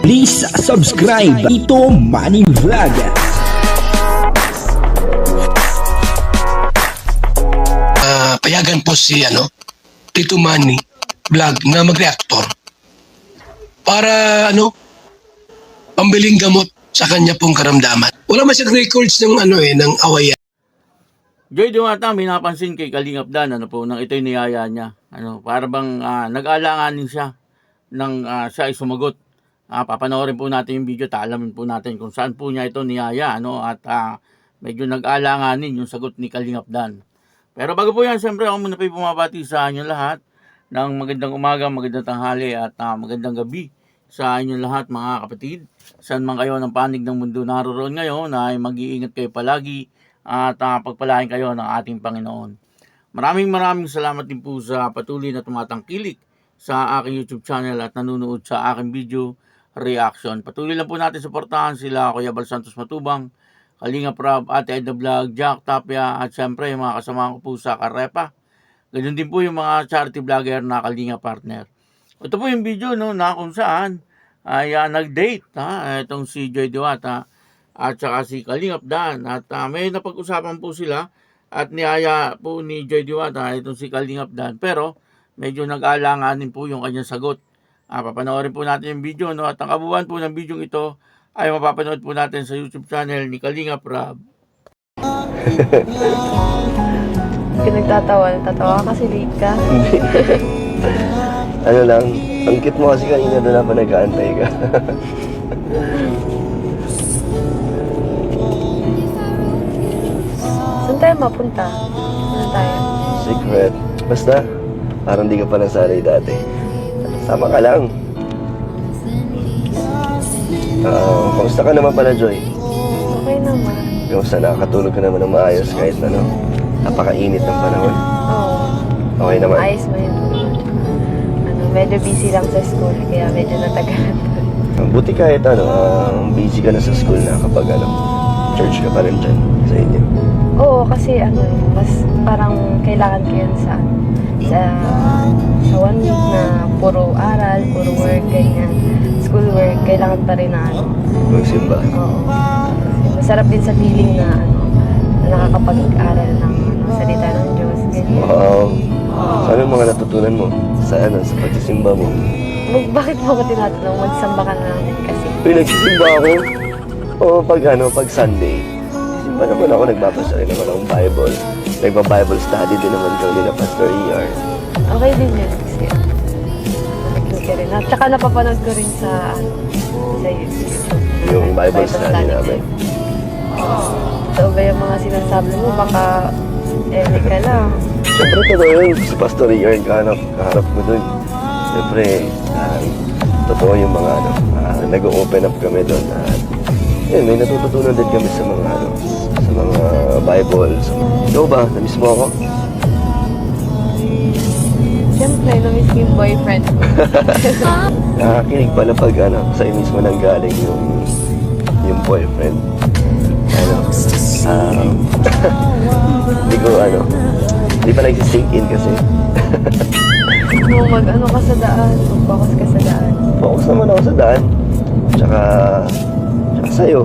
Please subscribe Ito Money Vlog. Payagan po si Tito Manny Vlog na mag-reactor para pambiling gamot sa kanya pong karamdaman. Wala man siyang records ng ng awayan. Joy Diwata, may napansin kay Kalingap Dan nang ito'y niyaya niya. Para bang nag-alanganin siya nang siya ay sumagot. Papanoorin po natin yung video, alamin po natin kung saan po niya ito niyaya, at medyo nag-alanganin yung sagot ni Kalingap Dan. Pero bago po yan, siyempre ako muna po bumabati sa inyo lahat ng magandang umaga, magandang tanghali at magandang gabi sa inyo lahat mga kapatid. Saan man kayo ng panig ng mundo naroon ngayon ay mag-iingat kayo palagi at pagpalain kayo ng ating Panginoon. Maraming salamat din po sa patuloy na tumatangkilik sa aking YouTube channel at nanonood sa aking video reaction. Patuloy lang po natin suportahan sila Kuya Bal Santos Matubang, Kalingap Rab, Ate Edna Vlog, Jack Tapia at syempre yung mga kasama ko po sa Karepa. Ganyan din po yung mga charity vlogger na Kalingap partner. Ito po yung video na kung saan ay nag-date itong si Joy Diwata at saka si Kalingap Dan at may napag-usapan po sila at niyaya po ni Joy Diwata itong si Kalingap Dan pero medyo nag-alanganin po yung kanyang sagot. Papanoorin po natin yung video at ang kabuuan po ng video ito ay mapapanood po natin sa YouTube channel ni Kalingap Rab. Nagtatawa kasi late ka. Ano lang, ang cute mo kasi kanina doon pa nag-aantay ka. Saan tayo mapunta? Saan tayo? Secret. Basta, parang di ka pa nasanay dati. Sama ka lang. Kamusta ka naman pala, Joy? Okay naman. Kamusta nakakatulog ka naman ng maayos kahit napakainit ng panahon? Oo. Okay naman. Ayos mo yun. Medyo busy lang sa school, kaya medyo natagalan. Buti kahit busy ka na sa school na kapag church ka pa rin dyan sa inyo. Oo, kasi mas parang kailangan ko yun sa 1 week na puro aral, puro work, ganyan. School work, kailangan pa rin na Magsimba. Oo. Masarap din sa feeling na nakakapag-aral ng salita ng Diyos, ganyan. Wow. Ano yung mga natutunan mo sa pagsisimba mo? Bakit mo ko tinatanong? Magsamba ka na lang din kasi. Nagsisimba ako. Oo, pag Sunday. Simba naman ako, nagbabasa rin naman akong Bible. Nagpa-Bible study din naman kami na Pastor ER. Okay din yun kasi nakikinig ka rin. At saka napapanood ko rin sa YouTube. Yung Bible study namin. So ba yung mga sinasabi mo? Baka ka lang. Siyempre totoo yun. Si Pastor ER kaharap mo dun. Siyempre, totoo yung mga nag-open up kami dun. Yun, may natututunan din kami sa mga Bible. Ikaw ba? Na-miss mo ako? Siyempre, na-miss ko yung boyfriend ko. Nakakinig pala pag sa'yo mismo nang galing yung boyfriend. Hindi pa nagsisink in kasi. Mag ka sa daan, mag-focus ka sa daan. Focus naman ako sa daan. Tsaka sa'yo.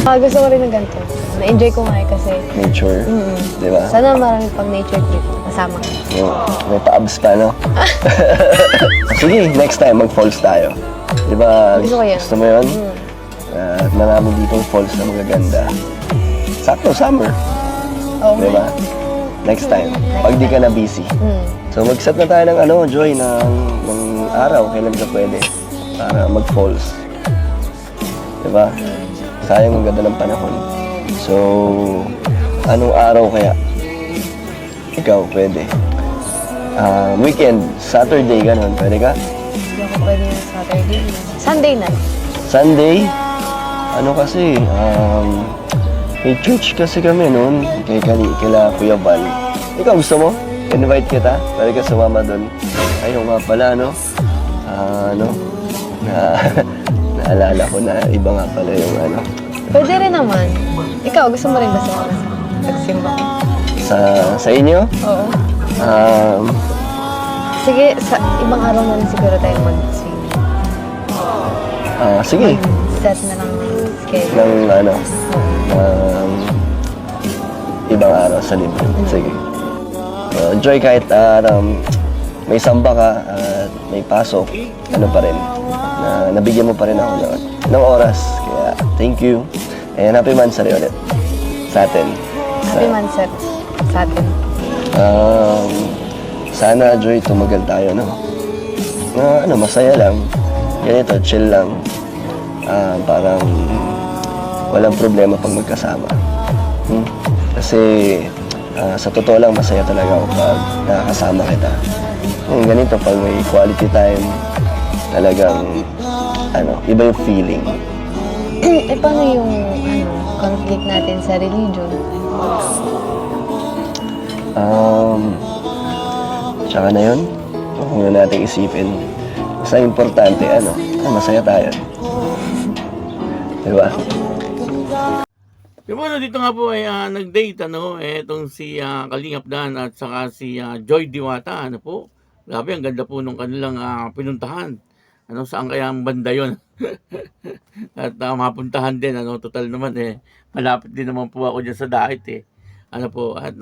Gusto ko rin ng ganito. Na-enjoy ko nga kasi. Nature. Di ba? Sana marami pang nature trip kasama ka. May pa-abs pa, no? Sige, next time mag-falls tayo. Di ba? Gusto ko yan. Gusto mo yun? At marami ditong falls na magaganda. Sakto, summer. Oh, Di ba? Next time. Pag di ka na busy. So mag-set na tayo ng Joy, ng araw, kailan ka pwede para mag-falls. Diba? Sayang ang ganda ng panahon. So, anong araw kaya? Ikaw, pwede. Weekend, Saturday, gano'n. Pwede ka? Hindi ako pwede yung Saturday. Sunday na. Sunday? Kasi, may church kasi kami noon. Kila Kuya Bal. Ikaw, gusto mo? Invite kita. Pwede ka sumama doon. Ayaw nga pala, naalala ko na iba nga pala yung Pwede rin naman. Ikaw, gusto mo rin ba sa pagsimba ko? Sa inyo? Oo. Um, Sige, sa ibang araw na lang siguro tayo mag-swimming. Sige, Set na lang ng schedule. ng ano, ng ibang araw sa linggo. Sige. Enjoy kahit may samba ka at may pasok, ano pa rin, na nabigyan mo pa rin ako ng oras. Kaya, thank you. And happy Mansari ulit sa atin. Happy Mansari sa atin. Sana, Joy, tumagal tayo, no? Masaya lang. Ganito, chill lang. Parang walang problema pag magkasama. Kasi sa totoo lang, masaya talaga ako pag nakakasama kita. Ganito, pag may quality time, talagang, iba yung feeling. Paano yung conflict natin sa religion? Tsaka na yun, huwag na natin isipin. Basta importante, masaya tayo. Diba? Yung dito nga po ay nag-date etong si Kalingap Dan at saka si Joy Diwata, po. Grabe, ang ganda po nung kanilang pinuntahan. Saan kaya ang banda yun? At mapuntahan din, total naman malapit din naman po ako dyan sa dait po. At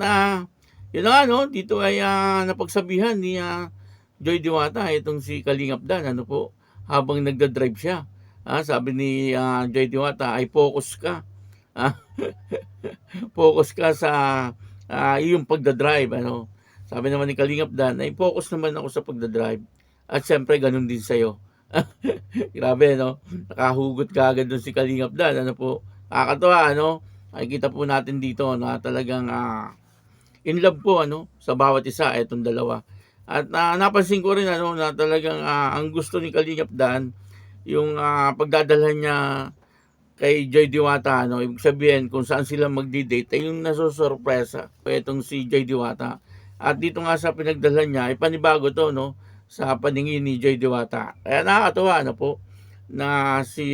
yun na dito ay napagsabihan ni Joy Diwata, itong si Kalingap Dan, po, habang nagda-drive siya. Sabi ni Joy Diwata ay focus ka. Focus ka sa iyong pagdadrive. Sabi naman ni Kalingap Dan ay focus naman ako sa pagdadrive. At syempre ganun din sa'yo. Grabe, nakahugot ka agad dun si Kalingap Dan. Po, nakakatawa, nakikita po natin dito na talagang in love po sa bawat isa itong dalawa. At napansin ko rin na talagang ang gusto ni Kalingap Dan yung pagdadalhan niya kay Joy Diwata, ibig sabihin kung saan sila magdi-date ay yung nasusurpresa itong si Joy Diwata. At dito nga sa pinagdalhan niya ay panibago to sa paningin ni Joy Diwata. Kaya nakakatuwa po na si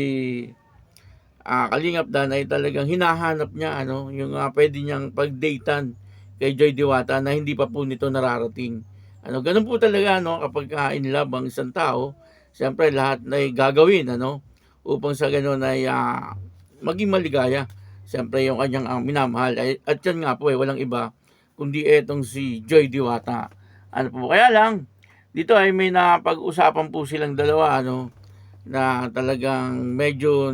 Kalingap Dan ay talagang hinahanap niya yung pwede niyang pagdatean kay Joy Diwata na hindi pa po nito nararating. Ganun po talaga kapag in love ang isang tao, siyempre lahat na gagawin upang sa ganun ay maging maligaya. Siyempre yung kanyang minamahal. At yan nga po walang iba kundi etong si Joy Diwata. Kaya lang, dito ay may napag-usapan po silang dalawa na talagang medyo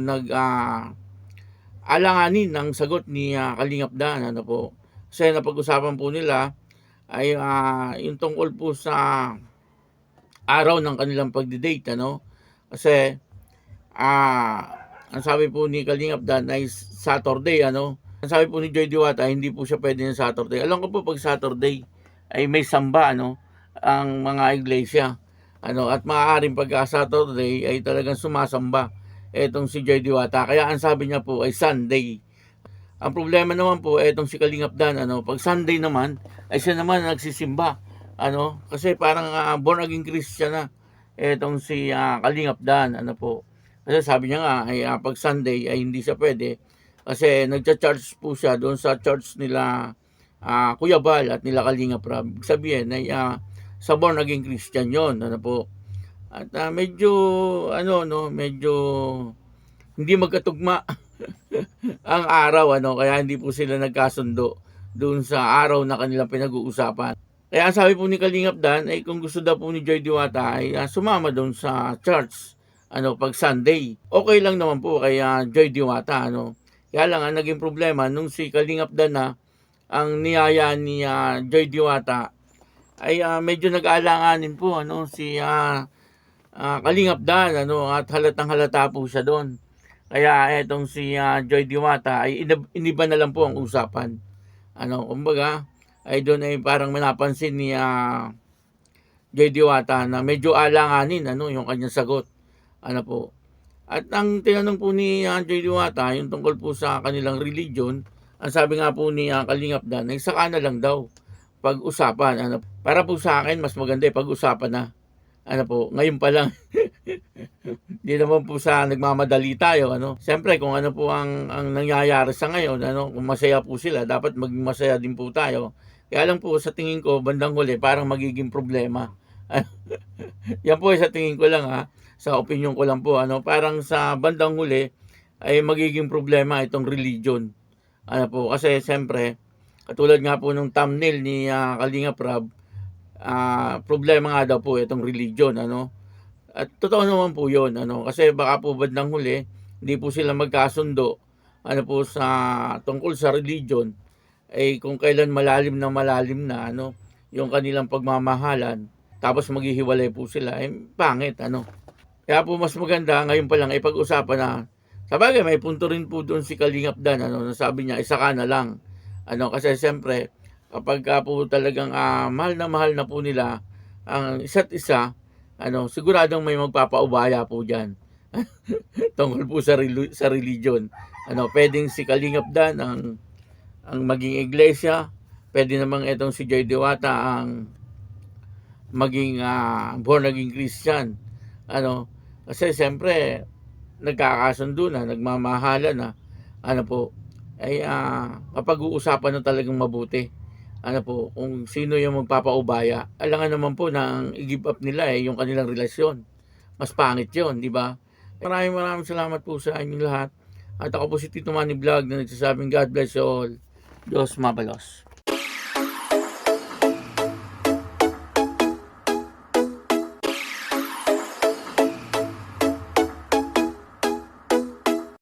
alanganin ang sagot ni Kalingap Dan. Po. Kasi napag-usapan po nila ay yung tungkol po sa araw ng kanilang pagdi-date. Kasi ang sabi po ni Kalingap Dan ay Saturday. Ang sabi po ni Joy Diwata hindi po siya pwede ng Saturday. Alam ko po pag Saturday ay may samba ang mga iglesia. At maaaring pagka Saturday ay talagang sumasamba etong si Joy Diwata. Kaya ang sabi niya po ay Sunday. Ang problema naman po etong si Kalingap Dan pag Sunday naman ay siya naman nagsisimba. Kasi parang born again Christian na etong si Kalingap Dan po. Kasi sabi niya nga ay pag Sunday ay hindi siya pwede kasi nagcha-charge po siya doon sa church nila Kuya Bal at nila Kalingap Rab. Sabihin ay sa born again Christian yon po. At medyo medyo hindi magkatugma ang araw kaya hindi po sila nagkasundo doon sa araw na kanilang pinag-uusapan. Kaya sabi po ni Kalingap Dan ay kung gusto daw po ni Joy Diwata ay sumama doon sa church pag Sunday. Okay lang naman po kay Joy Diwata Kaya lang ang naging problema nung si Kalingap Dan ang niyaya ni Joy Diwata ay medyo nag-aalanganin po si Kalingap Dan at halatang halata po siya doon. Kaya etong si Joy Diwata ay iniba na lang po ang usapan. Kumbaga ay doon ay parang manapansin ni Joy Diwata na medyo alanganin yung kanyang sagot. Po. At ang tinanong po ni Joy Diwata yung tungkol po sa kanilang religion, ang sabi nga po ni Kalingap Dan ay saka na lang daw pag-usapan. Para po sa akin mas maganda pag-usapan na. Po, ngayon pa lang. Hindi naman po sa nagmamadali tayo, Siyempre, kung ano po ang nangyayari sa ngayon, kung masaya po sila, dapat maging masaya din po tayo. Kaya lang po, sa tingin ko, bandang huli, parang magiging problema. Yan po sa tingin ko lang, sa opinion ko lang po, parang sa bandang huli ay magiging problema itong religion. Po, kasi siyempre, katulad nga po nung thumbnail ni Kalinga Prab, problema nga daw po itong religion, At totoo naman po 'yon, kasi baka po bandang huli hindi po sila magkasundo po sa tungkol sa religion, kung kailan malalim na yung kanilang pagmamahalan, tapos maghihiwalay po sila, pangit, Kaya po mas maganda ngayon pa lang pag-usapan na, sabagay may punto rin po doon si Kalingap Dan, nasabi niya isa ka na lang, kasi siyempre kapag po talagang mahal na po nila ang isa't isa, siguradong may magpapaubaya po diyan. Tungkol po sa religion. Pwedeng si Kalingap Dan ang maging iglesia, pwede namang itong si Joy Diwata ang maging born again Christian. Kasi siyempre nagkakasundo na, nagmamahala na, po, kapag-uusapan na talagang mabuti. Po, kung sino yung magpapaubaya, alangan naman po na ang i-give up nila yung kanilang relasyon. Mas pangit yun, di ba? Maraming salamat po sa inyong lahat. At ako po si Tito Manny Vlog na nagsasabing God bless you all. Diyos mabalos.